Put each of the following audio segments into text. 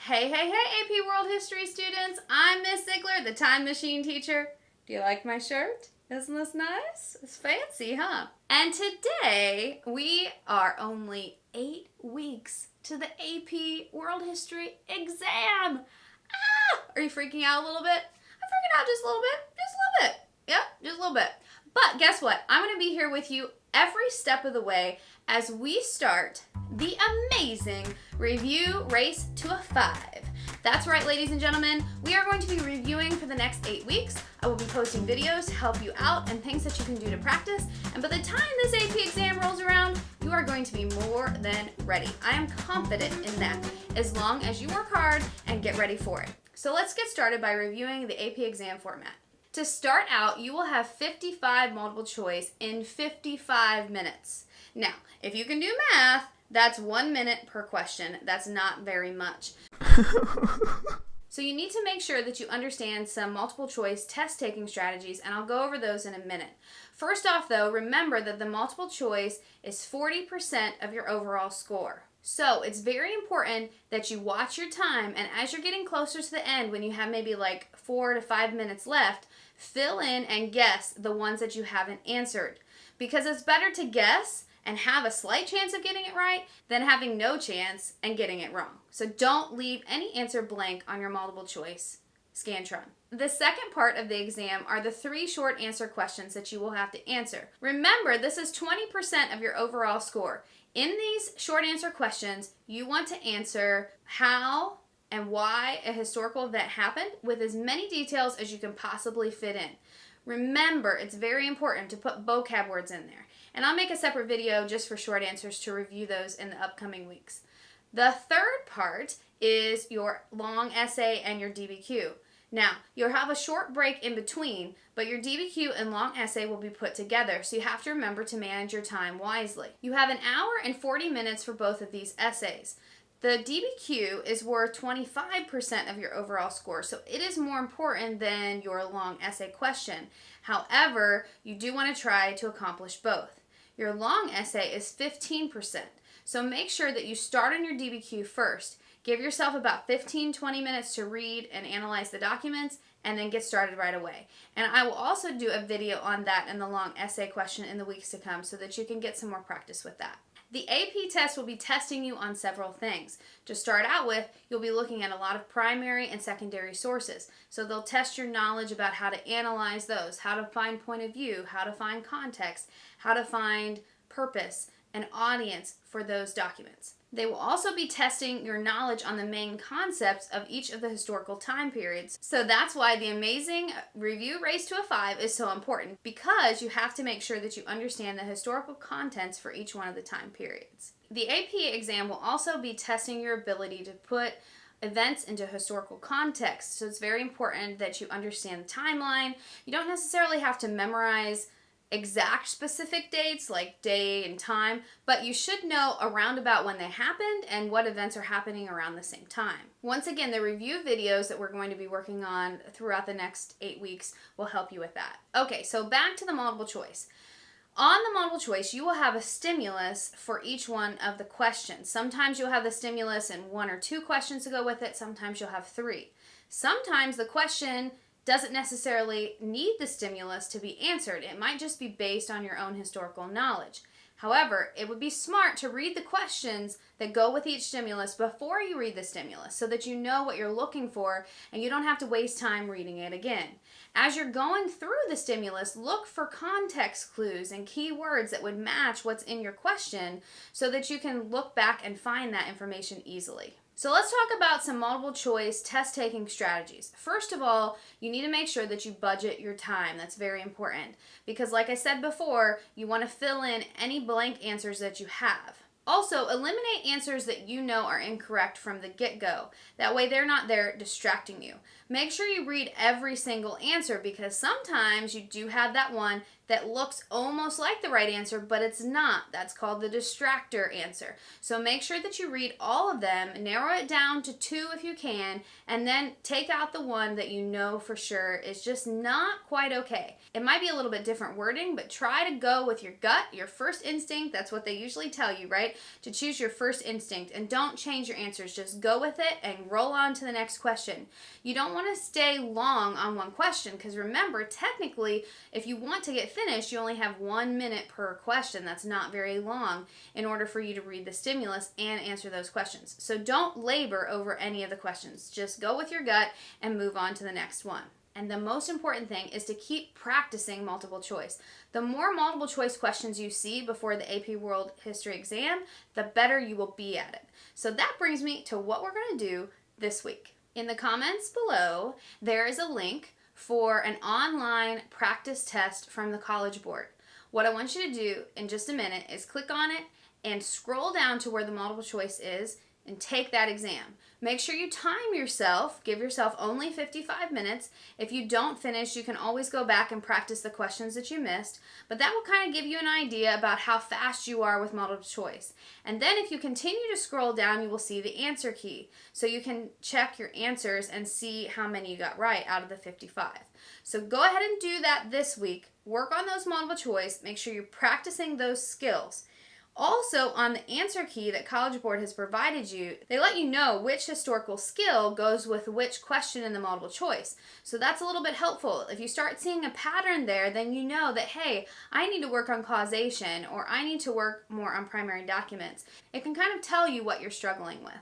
Hey, AP World History students. I'm Miss Ziegler, the Time Machine teacher. Do you like my shirt? Isn't this nice? It's fancy, huh? And today, we are only 8 weeks to the AP World History exam. Are you freaking out a little bit? I'm freaking out just a little bit. Just a little bit. Yep, just a little bit. But guess what? I'm going to be here with you every step of the way as we start the amazing Review Race to a 5. That's right, ladies and gentlemen. We are going to be reviewing for the next 8 weeks. I will be posting videos to help you out and things that you can do to practice. And by the time this AP exam rolls around, you are going to be more than ready. I am confident in that, as long as you work hard and get ready for it. So let's get started by reviewing the AP exam format. To start out, you will have 55 multiple choice in 55 minutes. Now, if you can do math, that's 1 minute per question. That's not very much. So you need to make sure that you understand some multiple choice test taking strategies, and I'll go over those in a minute. First off though, remember that the multiple choice is 40% of your overall score. So it's very important that you watch your time, and as you're getting closer to the end, when you have maybe like 4 to 5 minutes left, fill in and guess the ones that you haven't answered. Because it's better to guess and have a slight chance of getting it right than having no chance and getting it wrong. So don't leave any answer blank on your multiple choice Scantron. The second part of the exam are the 3 short answer questions that you will have to answer. Remember, this is 20% of your overall score. In these short answer questions, you want to answer how and why a historical event happened with as many details as you can possibly fit in. Remember, it's very important to put vocab words in there. And I'll make a separate video just for short answers to review those in the upcoming weeks. The third part is your long essay and your DBQ. Now, you'll have a short break in between, but your DBQ and long essay will be put together, so you have to remember to manage your time wisely. You have 1 hour and 40 minutes for both of these essays. The DBQ is worth 25% of your overall score, so it is more important than your long essay question. However, you do want to try to accomplish both. Your long essay is 15%, so make sure that you start on your DBQ first. Give yourself about 15-20 minutes to read and analyze the documents, and then get started right away. And I will also do a video on that and the long essay question in the weeks to come so that you can get some more practice with that. The AP test will be testing you on several things. To start out with, you'll be looking at a lot of primary and secondary sources. So they'll test your knowledge about how to analyze those, how to find point of view, how to find context, how to find purpose and audience for those documents. They will also be testing your knowledge on the main concepts of each of the historical time periods. So that's why the amazing Review Race to a 5 is so important, because you have to make sure that you understand the historical contents for each one of the time periods. The AP exam will also be testing your ability to put events into historical context. So it's very important that you understand the timeline. You don't necessarily have to memorize exact specific dates like day and time, but you should know around about when they happened and what events are happening around the same time. Once again, the review videos that we're going to be working on throughout the next 8 weeks will help you with that. Okay, so back to the multiple choice. On the multiple choice, you will have a stimulus for each one of the questions. Sometimes you'll have the stimulus and 1 or 2 questions to go with it. Sometimes you'll have 3. Sometimes the question doesn't necessarily need the stimulus to be answered. It might just be based on your own historical knowledge. However, it would be smart to read the questions that go with each stimulus before you read the stimulus so that you know what you're looking for and you don't have to waste time reading it again. As you're going through the stimulus, look for context clues and key words that would match what's in your question so that you can look back and find that information easily. So let's talk about some multiple choice test taking strategies. First of all, you need to make sure that you budget your time. That's very important because, like I said before, you want to fill in any blank answers that you have. Also, eliminate answers that you know are incorrect from the get-go. That way they're not there distracting you. Make sure you read every single answer because sometimes you do have that one that looks almost like the right answer, but it's not. That's called the distractor answer. So make sure that you read all of them, narrow it down to 2 if you can, and then take out the one that you know for sure is just not quite okay. It might be a little bit different wording, but try to go with your gut, your first instinct. That's what they usually tell you, right? To choose your first instinct, and don't change your answers. Just go with it and roll on to the next question. You don't want to stay long on one question, because remember, technically, if you want to get finished, you only have 1 minute per question. That's not very long in order for you to read the stimulus and answer those questions. So don't labor over any of the questions. Just go with your gut and move on to the next one. And the most important thing is to keep practicing multiple choice. The more multiple choice questions you see before the AP World History exam, the better you will be at it. So that brings me to what we're going to do this week. In the comments below, there is a link for an online practice test from the College Board. What I want you to do in just a minute is click on it and scroll down to where the multiple choice is and take that exam. Make sure you time yourself. Give yourself only 55 minutes. If you don't finish, you can always go back and practice the questions that you missed, but that will kind of give you an idea about how fast you are with multiple choice. And then if you continue to scroll down, you will see the answer key. So you can check your answers and see how many you got right out of the 55. So go ahead and do that this week. Work on those multiple choice. Make sure you're practicing those skills. Also, on the answer key that College Board has provided you, they let you know which historical skill goes with which question in the multiple choice. So that's a little bit helpful. If you start seeing a pattern there, then you know that, hey, I need to work on causation, or I need to work more on primary documents. It can kind of tell you what you're struggling with.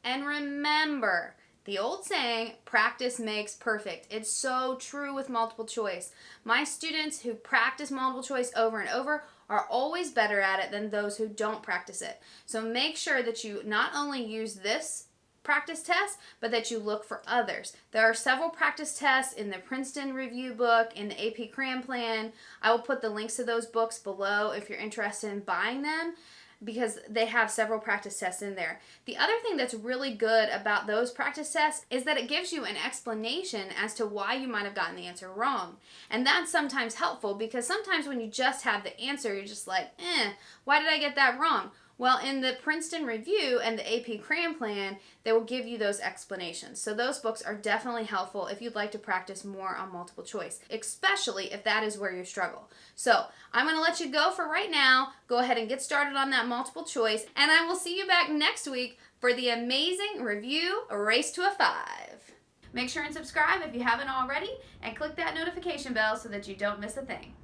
And remember, the old saying, practice makes perfect. It's so true with multiple choice. My students who practice multiple choice over and over are always better at it than those who don't practice it. So make sure that you not only use this practice test, but that you look for others. There are several practice tests in the Princeton Review book, in the AP Cram Plan. I will put the links to those books below if you're interested in buying them, because they have several practice tests in there. The other thing that's really good about those practice tests is that it gives you an explanation as to why you might have gotten the answer wrong. And that's sometimes helpful, because sometimes when you just have the answer, you're just like, why did I get that wrong? Well, in the Princeton Review and the AP Cram Plan, they will give you those explanations. So those books are definitely helpful if you'd like to practice more on multiple choice, especially if that is where you struggle. So I'm going to let you go for right now. Go ahead and get started on that multiple choice, and I will see you back next week for the amazing review, Race to a 5. Make sure and subscribe if you haven't already, and click that notification bell so that you don't miss a thing.